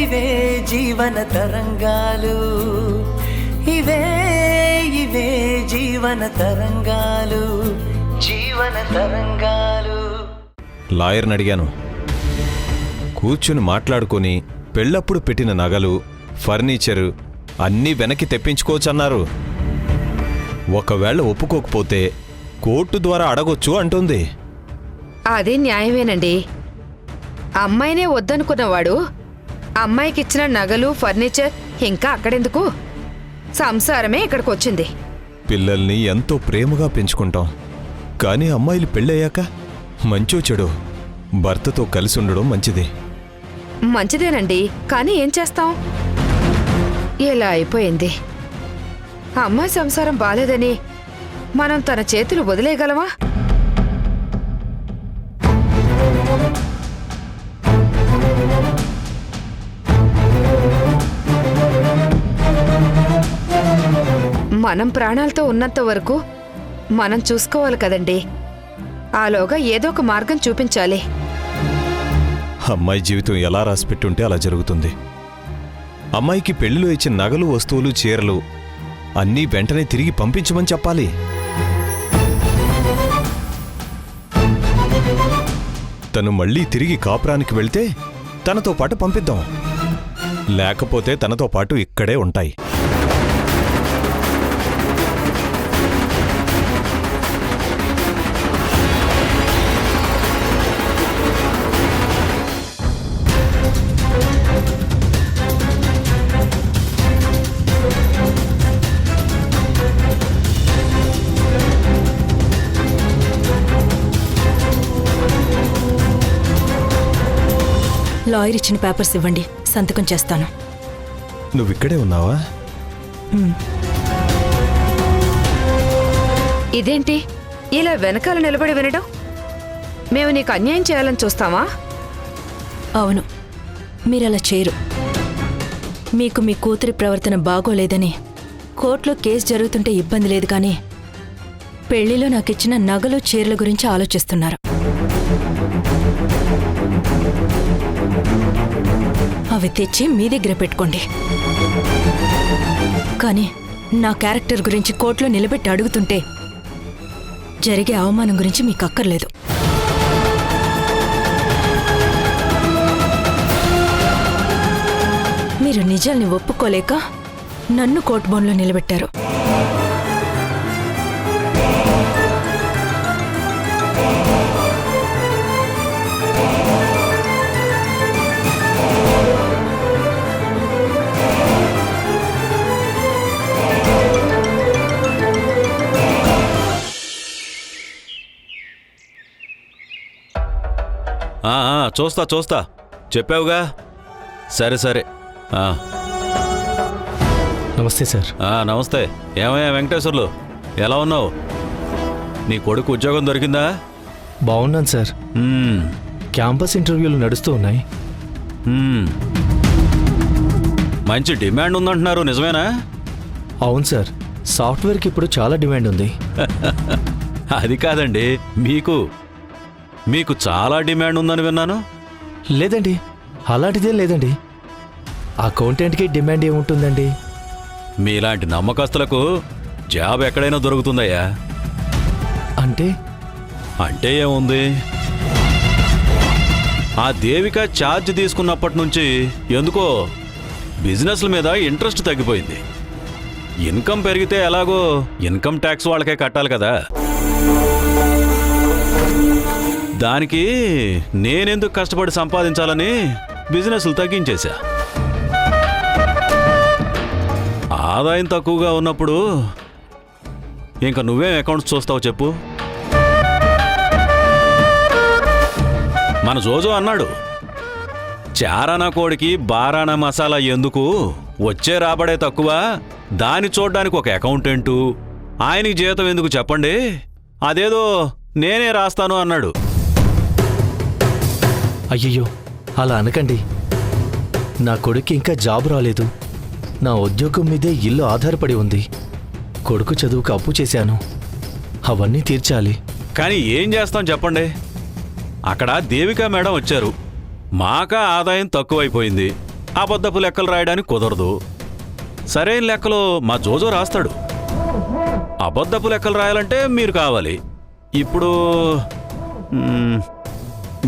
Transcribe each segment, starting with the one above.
ఇవే జీవన తరంగాలు, ఇవే ఇవే జీవన తరంగాలు, జీవన తరంగాలు. లాయర్ని అడిగాను. కూర్చుని మాట్లాడుకుని పెళ్ళప్పుడు పెట్టిన నగలు, ఫర్నిచరు అన్నీ వెనక్కి తెప్పించుకోవచ్చన్నారు. ఒకవేళ ఒప్పుకోకపోతే కోర్టు ద్వారా అడగొచ్చు అంటుంది. అది న్యాయమేనండి. అమ్మాయినే వద్దనుకున్నవాడు అమ్మాయికిచ్చిన నగలు, ఫర్నిచర్ ఇంకా అక్కడెందుకు? సంసారమే ఇక్కడికొచ్చింది. పిల్లల్ని ఎంతో ప్రేమగా పెంచుకుంటాం. కానీ అమ్మాయిలు పెళ్ళయ్యాక మంచో చెడో భర్తతో కలిసి ఉండడం మంచిది. మంచిదేనండి, కానీ ఏం చేస్తాం? ఇలా అయిపోయింది. అమ్మాయి సంసారం బాలేదని మనం తన చేతులు వదిలేయగలమా? మనం ప్రాణాలతో ఉన్నంత వరకు మనం చూసుకోవాలి కదండి. ఆలోగా ఏదో ఒక మార్గం చూపించాలి. అమ్మాయి జీవితం ఎలా రాసిపెట్టుంటే అలా జరుగుతుంది. అమ్మాయికి పెళ్లిలో ఇచ్చిన నగలు, వస్తువులు, చీరలు అన్నీ వెంటనే తిరిగి పంపించమని చెప్పాలి. తను మళ్ళీ తిరిగి కాపురానికి వెళ్తే తనతో పాటు పంపిద్దాం. లేకపోతే తనతో పాటు ఇక్కడే ఉంటాయి. లాయర్ ఇచ్చిన పేపర్స్ ఇవ్వండి, సంతకం చేస్తాను. నువ్విక్కడే ఉన్నావా? ఇదేంటి ఇలా వెనకాల నిలబడి వినడం? మేము నీకు అన్యాయం చేయాలని చూస్తావా? అవును, మీరలా చేయరు. మీకు మీ కూతురి ప్రవర్తన బాగోలేదని కోర్టులో కేసు జరుగుతుంటే ఇబ్బంది లేదు, కానీ పెళ్లిలో నాకిచ్చిన నగలు, చీరల గురించి ఆలోచిస్తున్నారు. అవి తెచ్చి మీ దగ్గర పెట్టుకోండి. కానీ నా క్యారెక్టర్ గురించి కోర్టులో నిలబెట్టి అడుగుతుంటే జరిగే అవమానం గురించి మీకు అక్కర్లేదు. మీరు నిజాల్ని ఒప్పుకోలేక నన్ను కోర్టు బోన్లో నిలబెట్టారు. చూస్తా చెప్పావుగా. సరే సరే. నమస్తే సార్. నమస్తే. ఏమయ్యా వెంకటేశ్వర్లు, ఎలా ఉన్నావు? నీ కొడుకు ఉద్యోగం దొరికిందా? బాగున్నాను సార్. క్యాంపస్ ఇంటర్వ్యూలు నడుస్తూ ఉన్నాయి. మంచి డిమాండ్ ఉందంటున్నారు, నిజమేనా? అవును సార్, సాఫ్ట్వేర్కి ఇప్పుడు చాలా డిమాండ్ ఉంది. అది కాదండి, మీకు చాలా డిమాండ్ ఉందని విన్నాను. లేదండి, అలాంటిదేం లేదండి. అకౌంటెంట్కి డిమాండ్ ఏముంటుందండి? మీలాంటి నమ్మకస్తులకు జాబ్ ఎక్కడైనా దొరుకుతుందయ్యా. అంటే ఏముంది, ఆ దేవిక ఛార్జ్ తీసుకున్నప్పటి నుంచి ఎందుకో బిజినెస్ల మీద ఇంట్రెస్ట్ తగ్గిపోయింది. ఇన్కమ్ పెరిగితే ఎలాగో ఇన్కమ్ ట్యాక్స్ వాళ్ళకే కట్టాలి కదా. దానికి నేనెందుకు కష్టపడి సంపాదించాలని బిజినెస్లు తగ్గించేశా. ఆదాయం తక్కువగా ఉన్నప్పుడు ఇంకా నువ్వేం అకౌంట్స్ చూస్తావు చెప్పు? మన జోజో అన్నాడు, చారానా కోడికి బారానా మసాలా ఎందుకు, వచ్చే రాబడే తక్కువ, దాన్ని చూడ్డానికి ఒక అకౌంటెంటు, ఆయనకి జీతం ఎందుకు చెప్పండి, అదేదో నేనే రాస్తాను అన్నాడు. అయ్యయ్యో, అలా అనకండి. నా కొడుకు ఇంకా జాబ్ రాలేదు. నా ఉద్యోగం మీదే ఇల్లు ఆధారపడి ఉంది. కొడుకు చదువుకు అప్పు చేశాను, అవన్నీ తీర్చాలి. కానీ ఏం చేస్తాం చెప్పండి? అక్కడ దేవికా మేడం వచ్చారు, మాకా ఆదాయం తక్కువైపోయింది, అబద్ధపు లెక్కలు రాయడానికి కుదరదు. సరైన లెక్కలు మా జోజో రాస్తాడు. అబద్ధపు లెక్కలు రాయాలంటే మీరు కావాలి. ఇప్పుడు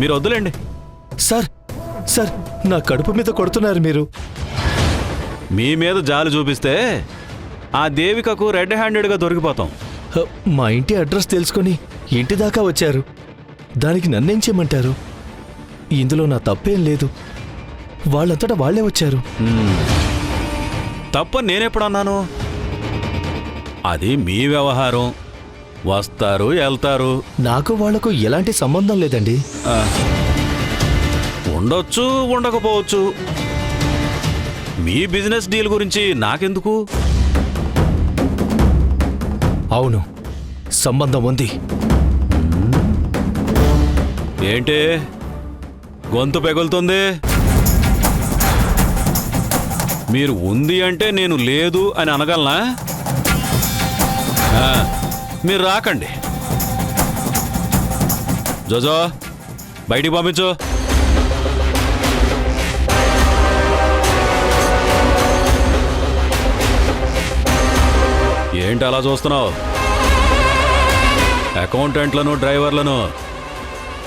మీరు వద్దులేండి. సార్ సార్ నా కడుపు మీద కొడుతున్నారు మీరు. మీ మీద జాలి చూపిస్తే ఆ దేవికకు రెడ్ హ్యాండెడ్గా దొరికిపోతాం. హ, మా ఇంటి అడ్రస్ తెలుసుకొని ఇంటి దాకా వచ్చారు. దానికి నన్నేం చేయమంటారు? ఇందులో నా తప్పేం లేదు. వాళ్ళంతటా వాళ్లే వచ్చారు. తప్ప నేనెప్పుడన్నాను? అది మీ వ్యవహారం. వస్తారు వెళ్తారు. నాకు వాళ్లకు ఎలాంటి సంబంధం లేదండి. ఉండొచ్చు ఉండకపోవచ్చు. మీ బిజినెస్ డీల్ గురించి నాకెందుకు? అవును, సంబంధం ఉంది. ఏంటి గొంతు పెగులుతుంది? మీరు ఉంది అంటే నేను లేదు అని అనగలనా? మీరు రాకండి. జోజో బయటికి పంపించు. ఏంటి అలా చూస్తున్నావు? అకౌంటెంట్లను డ్రైవర్లను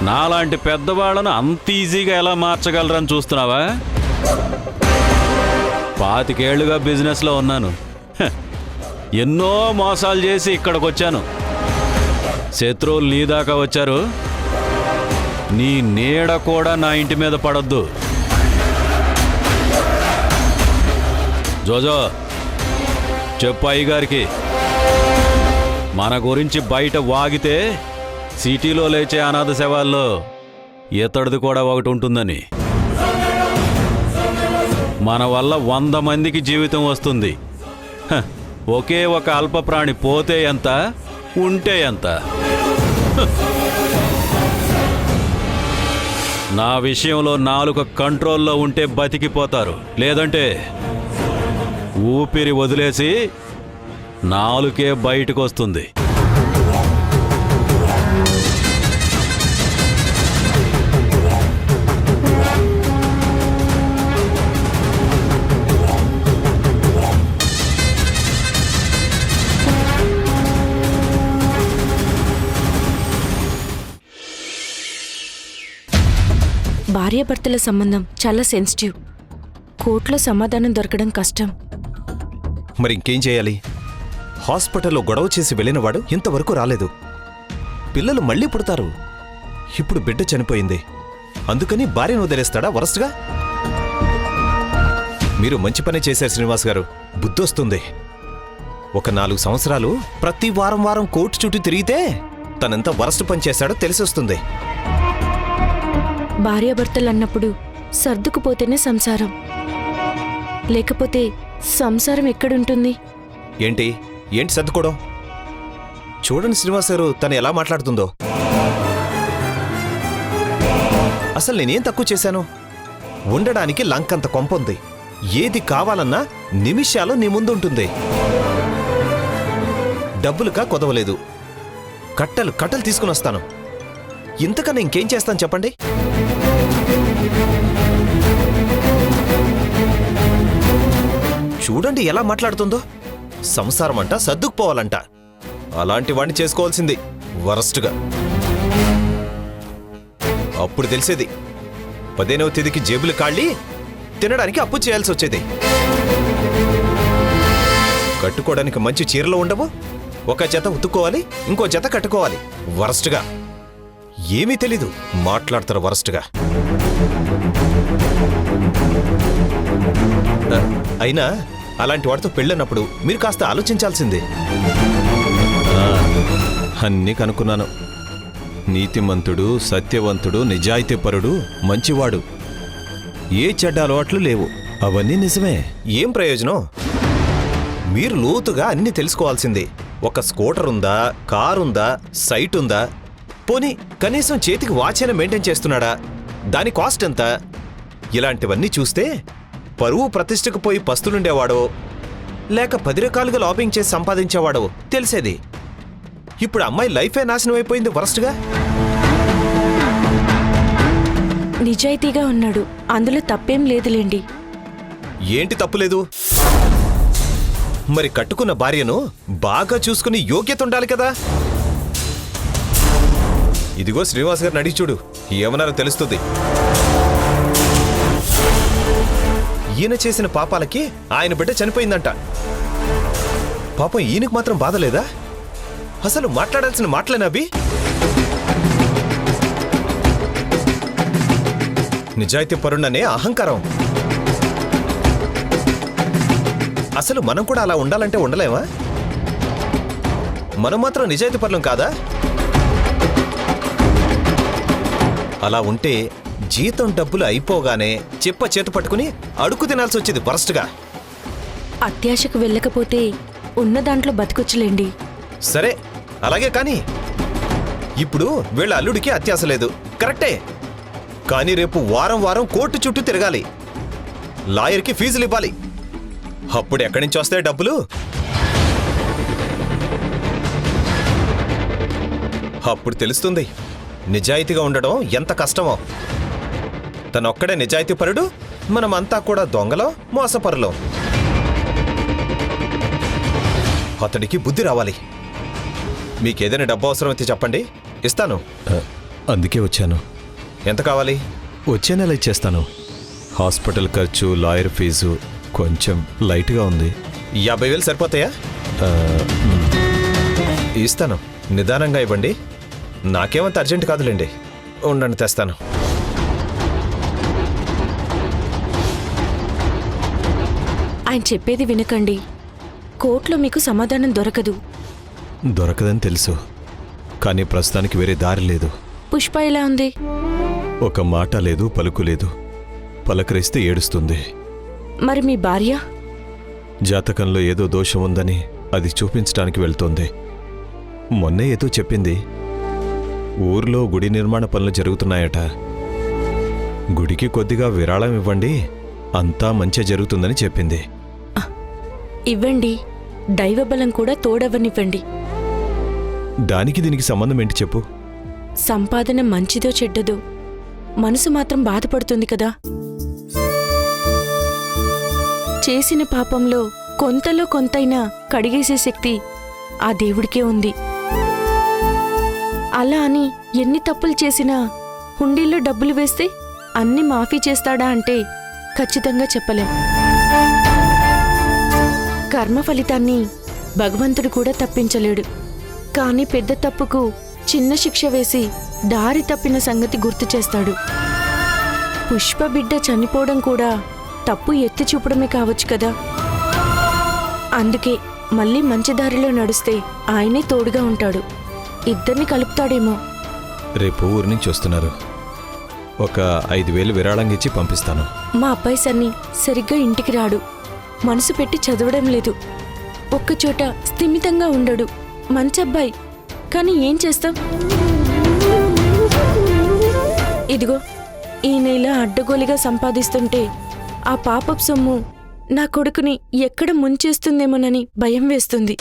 నాలాంటి పెద్దవాళ్లను అంత ఈజీగా ఎలా మార్చగలరని చూస్తున్నావా? 25 ఏళ్లుగా బిజినెస్లో ఉన్నాను. ఎన్నో మోసాలు చేసి ఇక్కడికి వచ్చాను. శత్రువులు నీ దాకా వచ్చారు. నీ నీడ కూడా నా ఇంటి మీద పడొద్దు. జోజో చెప్పు అయ్యగారికి, మన గురించి బయట వాగితే సిటీలో లేచే అనాథ శవాల్లో ఇతడిది కూడా ఒకటి ఉంటుందని. మన వల్ల 100 మందికి జీవితం వస్తుంది. ఒకే ఒక అల్పప్రాణి పోతే ఎంత, ఉంటే ఎంత? నా విషయంలో నాలుక కంట్రోల్లో ఉంటే బతికిపోతారు. లేదంటే ఊపిరి వదిలేసి నాలుకే బయటకు వస్తుంది. భార్యాభర్తల సంబంధం చాలా సెన్సిటివ్. కోర్టులో సమాధానం దొరకడం కష్టం. మరి ఇంకేం చేయాలి? హాస్పిటల్లో గొడవ చేసి వెళ్ళినవాడు ఇంతవరకు రాలేదు. పిల్లలు మళ్ళీ పుడతారు. ఇప్పుడు బిడ్డ చనిపోయింది. అందుకని భార్యను వదిలేస్తాడా వరస్ట్గా? మీరు మంచి పని చేశారు శ్రీనివాస్ గారు. బుద్ధొస్తుంది. ఒక 4 సంవత్సరాలు ప్రతి వారం కోర్టు చుట్టూ తిరిగితే తనెంత వరస్ట్ పని చేశాడో తెలిసొస్తుంది. భార్యాభర్తలు అన్నప్పుడు సర్దుకుపోతేనే సంసారం. లేకపోతే సంసారం ఎక్కడుంటుంది? ఏంటి సర్దుకోవడం? చూడండి శ్రీనివాస్ గారు తను ఎలా మాట్లాడుతుందో. అసలు నేనేం తక్కువ చేశాను? ఉండడానికి లంకంత కొంపొంది. ఏది కావాలన్నా నిమిషాలు నీ ముందుంటుంది. డబ్బులుగా కొదవలేదు. కట్టలు తీసుకుని వస్తాను. ఇంతకన్నా ఇంకేం చేస్తాను చెప్పండి? చూడండి ఎలా మాట్లాడుతుందో. సంసారం అంట, సర్దుకుపోవాలంట. అలాంటి వాణ్ణి చేసుకోవాల్సింది వరస్ట్గా. అప్పుడు తెలిసేది 15వ తేదీకి జేబులు కాళ్ళి తినడానికి అప్పు చేయాల్సి వచ్చేది. కట్టుకోవడానికి మంచి చీరలు ఉండవు. ఒక జత ఉతుక్కోవాలి, ఇంకో జత కట్టుకోవాలి. వరస్ట్గా ఏమీ తెలీదు, మాట్లాడతారు వరస్ట్గా. అయినా అలాంటి వాడితో పెళ్ళినప్పుడు మీరు కాస్త ఆలోచించాల్సిందే. అన్నీ కనుక్కున్నాను. నీతిమంతుడు, సత్యవంతుడు, నిజాయితీపరుడు, మంచివాడు. ఏ చెడ్డ అలవాట్లు లేవు. అవన్నీ నిజమే. ఏం ప్రయోజనం? మీరు లోతుగా అన్నీ తెలుసుకోవాల్సిందే. ఒక స్కూటర్ ఉందా, కారుందా, సైట్ ఉందా, పోనీ కనీసం చేతికి వాచ్ అయినా మెయింటైన్ చేస్తున్నాడా, దాని కాస్ట్ ఎంత? ఇలాంటివన్నీ చూస్తే పరువు ప్రతిష్టకు పోయి పస్తులుండేవాడో లేక 10 రకాలుగా లాబింగ్ చేసి సంపాదించేవాడో తెలిసేది. ఇప్పుడు అమ్మాయి లైఫే నాశనం అయిపోయింది వరస్ట్గా. నిజాయితీగా ఉన్నాడు, అందులో తప్పేం లేదులేండి. ఏంటి తప్పులేదు? మరి కట్టుకున్న భార్యను బాగా చూసుకుని యోగ్యత ఉండాలి కదా. ఇదిగో శ్రీనివాస్ గారిని అడిగి చూడు, ఏమన్నారో తెలుస్తుంది. ఈయన చేసిన పాపాలకి ఆయన బిడ్డ చనిపోయిందంట. పాపం ఈయనకు మాత్రం బాధ లేదా? అసలు మాట్లాడాల్సిన మాటలేనవి? నిజాయితీ పరుణ్ణనే అహంకారం. అసలు మనం కూడా అలా ఉండాలంటే ఉండలేమా? మనం మాత్రం నిజాయితీ పరులం కాదా? అలా ఉంటే జీతం డబ్బులు అయిపోగానే చెప్ప చేత పట్టుకుని అడుగు తినాల్సి వచ్చేది వరస్ట్గా. అత్యాశకు వెళ్ళకపోతే ఉన్న దాంట్లో బతికొచ్చులేండి. సరే అలాగే కానీ ఇప్పుడు వీళ్ళ అల్లుడికి అత్యాశ లేదు, కరెక్టే. కానీ రేపు వారం వారం కోర్టు చుట్టూ తిరగాలి, లాయర్కి ఫీజులు ఇవ్వాలి. అప్పుడు ఎక్కడి నుంచి వస్తాయి డబ్బులు? అప్పుడు తెలుస్తుంది నిజాయితీగా ఉండడం ఎంత కష్టమో. తనొక్కడే నిజాయితీ పరుడు, మనమంతా కూడా దొంగలో మోసపరులో. అతడికి బుద్ధి రావాలి. మీకేదైనా డబ్బు అవసరమైతే చెప్పండి, ఇస్తాను. అందుకే వచ్చాను. ఎంత కావాలి? వచ్చే నెల ఇచ్చేస్తాను. హాస్పిటల్ ఖర్చు, లాయర్ ఫీజు కొంచెం లైట్గా ఉంది. 50,000 సరిపోతాయా? ఇస్తాను, నిదానంగా ఇవ్వండి. నాకేమంత అర్జెంట్ కాదులేండి, ఉండండి తెస్తాను. ఆయన చెప్పేది వినకండి. కోర్టులో మీకు సమాధానం దొరకదు. దొరకదని తెలుసు, కానీ ప్రస్తుతానికి వేరే దారి లేదు. పుష్ప ఎలా ఉంది? ఒక మాట లేదు, పలుకు లేదు. పలకరిస్తే ఏడుస్తుంది. మరి మీ భార్య? జాతకంలో ఏదో దోషం ఉందని అది చూపించడానికి వెళ్తోంది. మొన్నే ఏదో చెప్పింది. ఊర్లో గుడి నిర్మాణ పనులు జరుగుతున్నాయట. గుడికి కొద్దిగా విరాళం ఇవ్వండి, అంతా మంచి జరుగుతుందని చెప్పింది. ఇవ్వండి, దైవబలం కూడా తోడవనివ్వండి. దానికి దీనికి సంబంధం ఏంటి చెప్పు? సంపాదన మంచిదో చెడ్డదో మనసు మాత్రం బాధపడుతుంది కదా. చేసిన పాపంలో కొంతలో కొంతైనా కడిగేసే శక్తి ఆ దేవుడికే ఉంది. అలా అని ఎన్ని తప్పులు చేసినా హుండీల్లో డబ్బులు వేస్తే అన్ని మాఫీ చేస్తాడా అంటే ఖచ్చితంగా చెప్పలేం. కర్మ ఫలితాన్ని భగవంతుడు కూడా తప్పించలేడు. కానీ పెద్ద తప్పుకు చిన్న శిక్ష వేసి దారి తప్పిన సంగతి గుర్తు చేస్తాడు. పుష్ప బిడ్డ చనిపోవడం కూడా తప్పు ఎత్తి చూపడమే కావచ్చు కదా. అందుకే మళ్ళీ మంచి దారిలో నడిస్తే ఆయనే తోడుగా ఉంటాడు. ఇద్దరిని కలుపుతాడేమో. రేపు ఊరి నుంచి వస్తున్నారు. ఒక 5,000 విరాళంగా ఇచ్చి పంపిస్తాను. మా అబ్బాయి సన్ని సరిగ్గా ఇంటికి రాడు. మనసు పెట్టి చదవడం లేదు. ఒక్కచోట స్థిమితంగా ఉండడు. మంచి అబ్బాయి, కానీ ఏం చేస్తాం? ఇదిగో ఈ నెల అడ్డగోలిగా సంపాదిస్తుంటే ఆ పాపపు సొమ్ము నా కొడుకుని ఎక్కడ ముంచేస్తుందేమోనని భయం వేస్తుంది.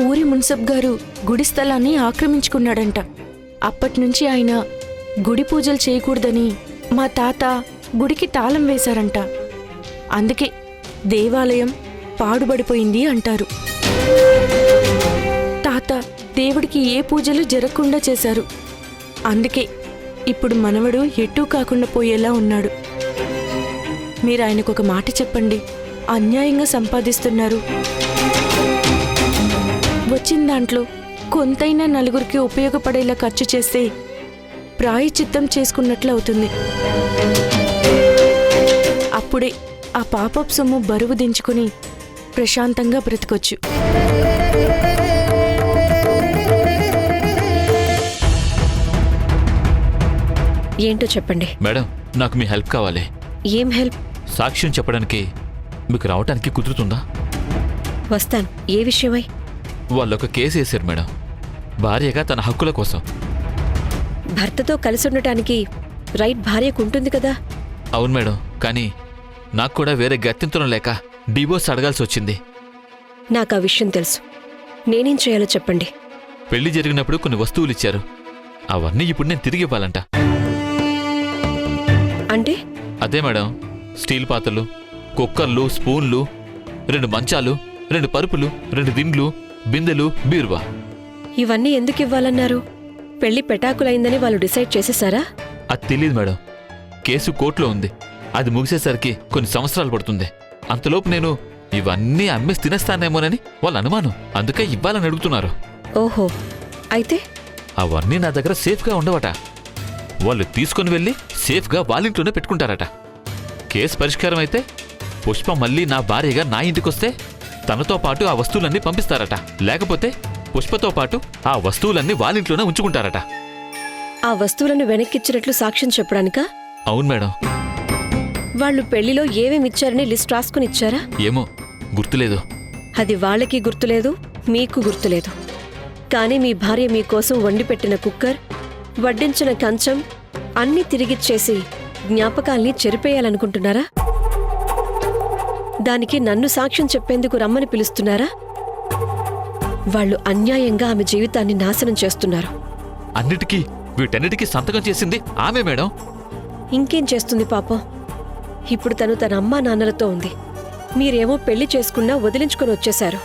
ఊరి మున్సబ్ గారు గుడి స్థలాన్ని ఆక్రమించుకున్నాడంట. అప్పట్నుంచి ఆయన గుడి పూజలు చేయకూడదని మా తాత గుడికి తాళం వేశారంట. అందుకే దేవాలయం పాడుబడిపోయింది అంటారు. తాత దేవుడికి ఏ పూజలు జరగకుండా చేశారు. అందుకే ఇప్పుడు మనవడు ఎటూ కాకుండా పోయేలా ఉన్నాడు. మీరు ఆయనకు ఒక మాట చెప్పండి. అన్యాయంగా సంపాదిస్తున్నారు. వచ్చిన దాంట్లో కొంతైనా నలుగురికి ఉపయోగపడేలా ఖర్చు చేస్తే ప్రాయశ్చిత్తం చేసుకున్నట్లు అవుతుంది. అప్పుడే ఆ పాపపు సొమ్ము బరువు దించుకుని ప్రశాంతంగా బ్రతకొచ్చు. ఏంటో చెప్పండి. మేడం, నాకు మీ హెల్ప్ కావాలి. ఏం హెల్ప్? సాక్ష్యం చెప్పడానికి మీకు రావటానికి కుదురుతుందా? వస్తాను. ఏ విషయమై? వాళ్ళొక కేసు వేశారు మేడం, భార్యగా తన హక్కుల కోసం. భర్తతో కలిసి ఉండటానికి రైట్ భార్యకు ఉంటుంది కదా. అవును మేడం, కానీ నాకు కూడా వేరే గత్యంతరం లేక డివోర్స్ అడగాల్సి వచ్చింది. నాకు ఆ విషయం తెలుసు. నేనేం చేయాలో చెప్పండి. పెళ్లి జరిగినప్పుడు కొన్ని వస్తువులు ఇచ్చారు. అవన్నీ ఇప్పుడు నేను తిరిగి ఇవ్వాలంట. అంటే? అదే మేడం, స్టీల్ పాత్రలు, కుక్కర్లు, స్పూన్లు, 2 మంచాలు, 2 పరుపులు, 2 దిండ్లు, బిందెలు, బీరువా. ఇవన్నీ ఎందుకు ఇవ్వాలన్నారు? పెళ్లి పెటాకులైందని వాళ్ళు డిసైడ్ చేసేసారా? అది తెలియదు మేడం. కేసు కోర్టులో ఉంది. అది ముగిసేసరికి కొన్ని సంవత్సరాలు పడుతుంది. అంతలోపు నేను ఇవన్నీ అమ్మేసి తినేస్తానేమోనని వాళ్ళ అనుమానం. అందుకే ఇవ్వాలని అడుగుతున్నారు. ఓహో, అయితే అవన్నీ నా దగ్గర సేఫ్గా ఉండవట. వాళ్ళు తీసుకుని వెళ్ళి సేఫ్గా వాళ్ళింట్లోనే పెట్టుకుంటారట. కేసు పరిష్కారం అయితే పుష్ప మళ్ళీ నా భార్యగా నా ఇంటికొస్తే తనతో పాటు ఆ వస్తువులన్నీ పంపిస్తారట. లేకపోతే పుష్పతో పాటు ఆ వస్తువులన్నీ వాళ్ళింట్లోనే ఉంచుకుంటారట. ఆ వస్తువులను వెనక్కిచ్చినట్లు సాక్ష్యం చెప్పడానికా? అవును మేడం. వాళ్ళు పెళ్లిలో ఏమేమిచ్చారని లిస్ట్ రాసుకుని ఇచ్చారా? ఏమో గుర్తులేదు. అది వాళ్ళకి గుర్తులేదు, మీకు గుర్తులేదు. కానీ మీ భార్య మీకోసం వండిపెట్టిన కుక్కర్, వడ్డించిన కంచం అన్నీ తిరిగిచ్చేసి జ్ఞాపకాల్ని చెరిపేయాలనుకుంటున్నారా? దానికి నన్ను సాక్ష్యం చెప్పేందుకు రమ్మని పిలుస్తున్నారా? వాళ్ళు అన్యాయంగా ఆమె జీవితాన్ని నాశనం చేస్తున్నారు. వీటన్నిటికీ సంతకం చేసింది ఆమె మేడం. ఇంకేం చేస్తుంది పాపం? ఇప్పుడు తను తన అమ్మా నాన్నలతో ఉంది. మీరేమో పెళ్లి చేసుకున్నా వదిలించుకొని వచ్చేశారు.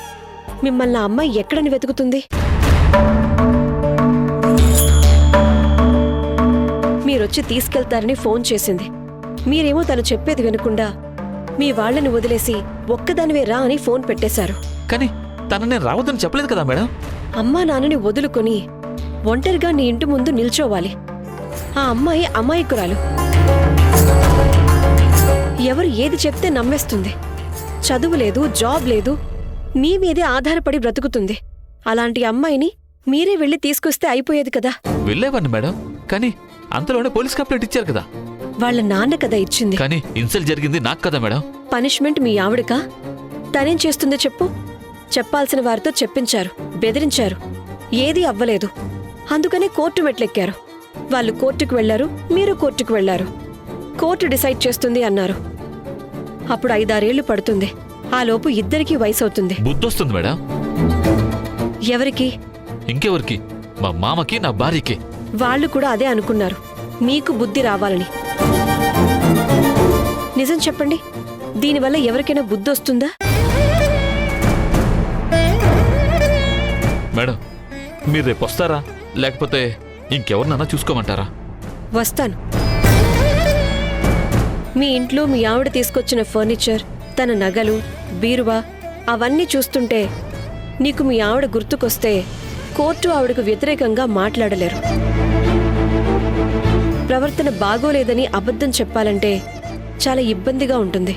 మిమ్మల్ని ఆ అమ్మాయి ఎక్కడని వెతుకుతుంది? మీరొచ్చి తీసుకెళ్తారని ఫోన్ చేసింది. మీరేమో తను చెప్పేది వినకుండా మీ వాళ్లని వదిలేసి ఒక్కదానివే రా అని ఫోన్ పెట్టేశారు. కానీ తన నేను రావద్దని చెప్పలేదు కదా మేడం. అమ్మా నాన్నని వదులుకొని ఒంటరిగా నీ ఇంటి ముందు నిల్చోవాలి. ఆ అమ్మాయి అమాయకురాలు. ఎవరు ఏది చెప్తే నమ్మేస్తుంది. చదువు లేదు, జాబ్ లేదు, మీ మీదే ఆధారపడి బ్రతుకుతుంది. అలాంటి అమ్మాయిని మీరే వెళ్లి తీసుకొస్తే అయిపోయేది కదా. వెళ్ళేవాడిని మేడం, కానీ అంతలోనే పోలీస్ కంప్లైంట్ ఇచ్చారు కదా. వాళ్ళ నాన్న కదా ఇచ్చింది. కానీ ఇన్సల్ట్ జరిగింది నాకు కదా మేడం. పనిష్మెంట్ మీ ఆవిడకా? తనేం చేస్తుందో చెప్పు. చెప్పాల్సిన వారితో చెప్పించారు, బెదిరించారు, ఏదీ అవ్వలేదు. అందుకనే కోర్టు మెట్లెక్కారు. వాళ్ళు కోర్టుకు వెళ్లారు, మీరు కోర్టుకు వెళ్లారు. కోర్టు డిసైడ్ చేస్తుంది అన్నారు. అప్పుడు 5-6 ఏళ్లు పడుతుంది. ఆలోపు ఇద్దరికీ వయసవుతుంది. బుద్ధొస్తుంది మేడం. ఎవరికి? ఇంకెవరికి? మా మామకి, నా భార్యకి. వాళ్ళు కూడా అదే అనుకున్నారు, మీకు బుద్ధి రావాలని. నిజం చెప్పండి, దీనివల్ల ఎవరికైనా బుద్ధి వస్తుందా? మేడం, మీరు రేపు వస్తారా, లేకపోతే ఇంకెవరినన్నా చూసుకోమంటారా? వస్తాను. మీ ఇంట్లో మీ ఆవిడ తీసుకొచ్చిన ఫర్నిచర్, తన నగలు, బీరువా అవన్నీ చూస్తుంటే నీకు మీ ఆవిడ గుర్తుకొస్తే కోర్టు ఆవిడకు వ్యతిరేకంగా మాట్లాడలేరు. ప్రవర్తన బాగోలేదని అబద్ధం చెప్పాలంటే చాలా ఇబ్బందిగా ఉంటుంది.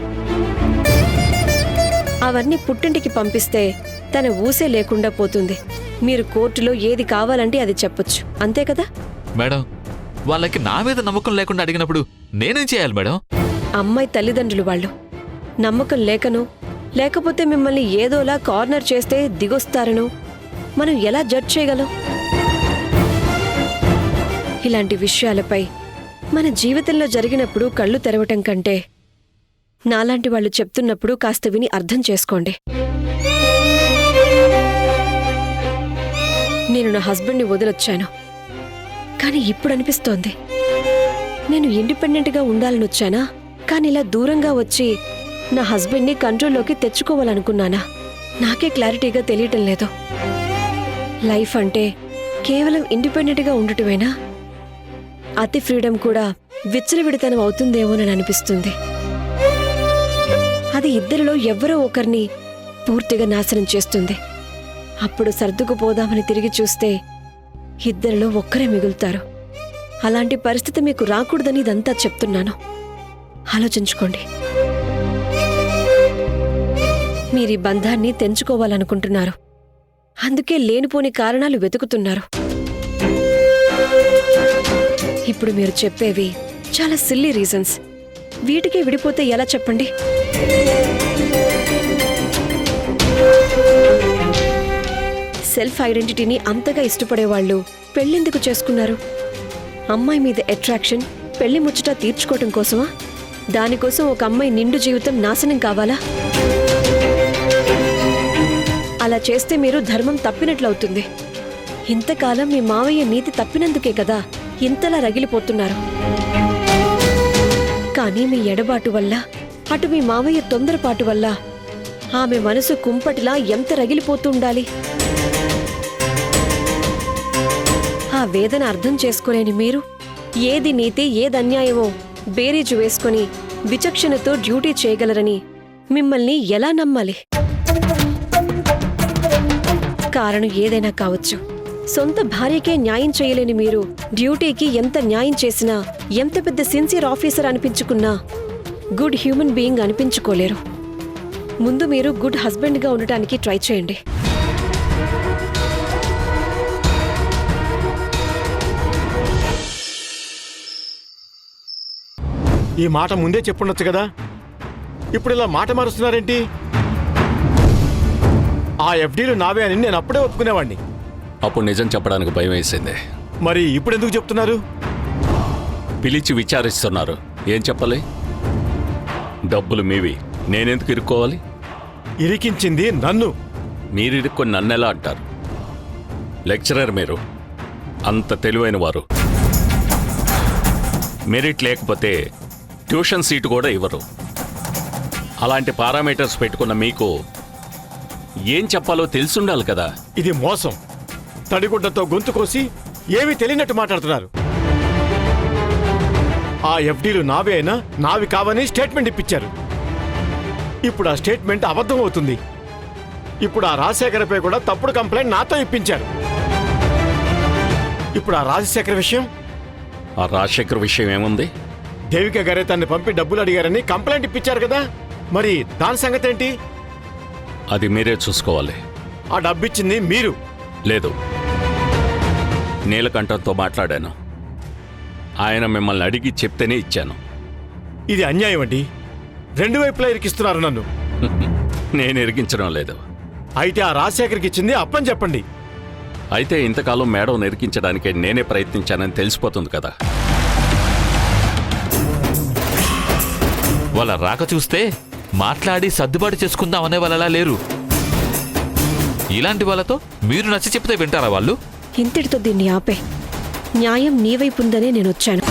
అవన్నీ పుట్టింటికి పంపిస్తే తన ఊసే లేకుండా పోతుంది. మీరు కోర్టులో ఏది కావాలంటే అది చెప్పొచ్చు, అంతే కదా? మేడం, వాళ్ళకి నా మీద నమ్మకం లేకుండా అడిగినప్పుడు నేనేం చేయాలి మేడం? అమ్మాయి తల్లిదండ్రులు వాళ్ళు. నమ్మకం లేకనో లేకపోతే మిమ్మల్ని ఏదోలా కార్నర్ చేస్తే దిగొస్తారనో మనం ఎలా జడ్జ్ చేయగలం? ఇలాంటి విషయాలపై మన జీవితంలో జరిగినప్పుడు కళ్ళు తెరవటం కంటే నాలాంటి వాళ్ళు చెప్తున్నప్పుడు కాస్త విని అర్థం చేసుకోండి. నేను నా హస్బెండ్ని వదిలొచ్చాను, కానీ ఇప్పుడు అనిపిస్తోంది నేను ఇండిపెండెంట్గా ఉండాలని వచ్చానా, కానీ ఇలా దూరంగా వచ్చి నా హస్బెండ్ని కంట్రోల్లోకి తెచ్చుకోవాలనుకున్నానా? నాకే క్లారిటీగా తెలియటం లేదు. లైఫ్ అంటే కేవలం ఇండిపెండెంట్గా ఉండటమేనా? అతి ఫ్రీడమ్ కూడా విచ్చలవిడితనం అవుతుందేమోనని అనిపిస్తుంది. అది ఇద్దరిలో ఎవరో ఒకరిని పూర్తిగా నాశనం చేస్తుంది. అప్పుడు సర్దుకుపోదామని తిరిగి చూస్తే ఇద్దరిలో ఒక్కరే మిగులుతారు. అలాంటి పరిస్థితి మీకు రాకూడదని ఇదంతా చెప్తున్నాను. ఆలోచించుకోండి. మీరీ బంధాన్ని తెంచుకోవాలనుకుంటున్నారు, అందుకే లేనిపోని కారణాలు వెతుకుతున్నారు. ఇప్పుడు మీరు చెప్పేవి చాలా సిల్లీ రీజన్స్. వీటికే విడిపోతే ఎలా చెప్పండి? సెల్ఫ్ ఐడెంటిటీని అంతగా ఇష్టపడేవాళ్ళు పెళ్ళెందుకు చేసుకున్నారు? అమ్మాయి మీద అట్రాక్షన్, పెళ్లి ముచ్చట తీర్చుకోవటం కోసమా? దానికోసం ఒక అమ్మాయి నిండు జీవితం నాశనం కావాలా? అలా చేస్తే మీరు ధర్మం తప్పినట్లవుతుంది. ఇంతకాలం మీ మావయ్య నీతి తప్పినందుకే కదా ఇంతలా రగిలిపోతున్నారు. కానీ మీ ఎడబాటు వల్ల అటు మీ మావయ్య తొందరపాటు వల్ల ఆమె మనసు కుంపటిలా ఎంత రగిలిపోతుండాలి. ఆ వేదన అర్థం చేసుకోలేని మీరు ఏది నీతి ఏది అన్యాయమో బేరీజు వేసుకొని విచక్షణతో డ్యూటీ చేయగలరని మిమ్మల్ని ఎలా నమ్మాలి? కారణం ఏదైనా కావచ్చు. సొంత భార్యకే న్యాయం చేయలేని మీరు డ్యూటీకి ఎంత న్యాయం చేసినా, ఎంత పెద్ద సిన్సియర్ ఆఫీసర్ అనిపించుకున్నా గుడ్ హ్యూమన్ బీయింగ్ అనిపించుకోలేరు. ముందు మీరు గుడ్ హస్బెండ్గా ఉండటానికి ట్రై చేయండి. ఈ మాట ముందే చెప్పుండొచ్చు కదా, ఇప్పుడు ఇలా మాట మారుస్తున్నారేంటి? ఆ ఎఫ్డీలు నావే అని నేను అప్పుడే ఒప్పుకునేవాడిని. అప్పుడు నిజం చెప్పడానికి భయం వేసింది. మరి ఇప్పుడు ఎందుకు చెప్తున్నారు? పిలిచి విచారిస్తున్నారు. ఏం చెప్పాలి? డబ్బులు మీవి, నేనెందుకు ఇరుక్కోవాలి? ఇరికించింది నన్ను. మీరు ఇరుక్కొని నన్నెలా అంటారు? లెక్చరర్ మీరు, అంత తెలివైన వారు. మెరిట్ లేకపోతే ట్యూషన్ సీటు కూడా ఇవ్వరు. అలాంటి పారామీటర్స్ పెట్టుకున్న మీకు ఏం చెప్పాలో తెలుసుండాలి కదా. ఇది మోసం. తడిగుడ్డతో గొంతు కోసి ఏమీ తెలియనట్టు మాట్లాడుతున్నారు. ఆ ఎఫ్డీలు నావే అయినా నావి కావని స్టేట్మెంట్ ఇప్పించారు. ఇప్పుడు ఆ స్టేట్మెంట్ అబద్ధం అవుతుంది. ఇప్పుడు ఆ రాజశేఖర్పై కూడా తప్పుడు కంప్లైంట్ నాతో ఇప్పించారు. ఇప్పుడు ఆ రాజశేఖర్ విషయం? ఆ రాజశేఖర్ విషయం ఏముంది? దేవిక గారే తన్ని పంపి డబ్బులు అడిగారని కంప్లైంట్ ఇప్పించారు కదా, మరి దాని సంగతి ఏంటి? అది మీరే చూసుకోవాలి. ఆ డబ్బిచ్చింది మీరు. లేదు, నీలకంఠంతో మాట్లాడాను. ఆయన మిమ్మల్ని అడిగి చెప్తేనే ఇచ్చాను. ఇది అన్యాయం అండి. రెండు వైపులా ఇరికిస్తున్నారు నన్ను. నేను ఇరికించడం లేదు. అయితే ఆ రాజశేఖర్కి ఇచ్చింది అప్పని చెప్పండి. అయితే ఇంతకాలం మేడం నిరికించడానికే నేనే ప్రయత్నించానని తెలిసిపోతుంది కదా. వాళ్ళ రాక చూస్తే మాట్లాడి సర్దుబాటు చేసుకుందాం అనే వాళ్ళలా లేరు. ఇలాంటి వాళ్ళతో మీరు నచ్చ చెప్తే వింటారా వాళ్ళు? ఇంతటితో దీన్ని ఆపే. న్యాయం నీ వైపు ఉందనే నేను వచ్చాను.